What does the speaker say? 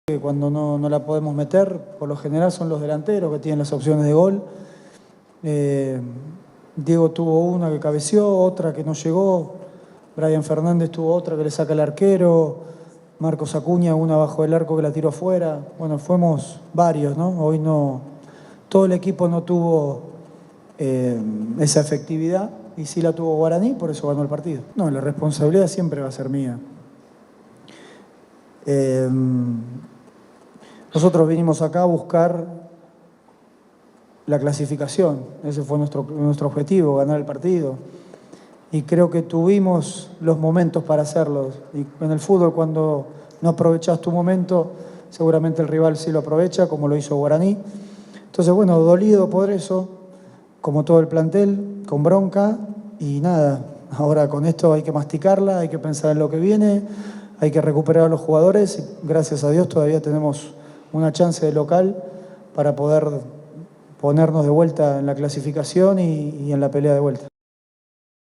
Que cuando no la podemos meter, por lo general son los delanteros que tienen las opciones de gol. Diego tuvo una que cabeció, otra que no llegó. Brian Fernández tuvo otra que le saca el arquero. Marcos Acuña, una bajo el arco que la tiró afuera. Bueno, fuimos varios, ¿no? Hoy no, todo el equipo no tuvo esa efectividad y sí la tuvo Guaraní, por eso ganó el partido. No, la responsabilidad siempre va a ser mía. Nosotros vinimos acá a buscar la clasificación, ese fue nuestro objetivo, ganar el partido. Y creo que tuvimos los momentos para hacerlo. Y en el fútbol, cuando no aprovechás tu momento, seguramente el rival sí lo aprovecha, como lo hizo Guaraní. Entonces, bueno, dolido por eso, como todo el plantel, con bronca, y nada, ahora con esto hay que masticarla, hay que pensar en lo que viene, hay que recuperar a los jugadores, y gracias a Dios todavía tenemos una chance de local para poder ponernos de vuelta en la clasificación y en la pelea de vuelta.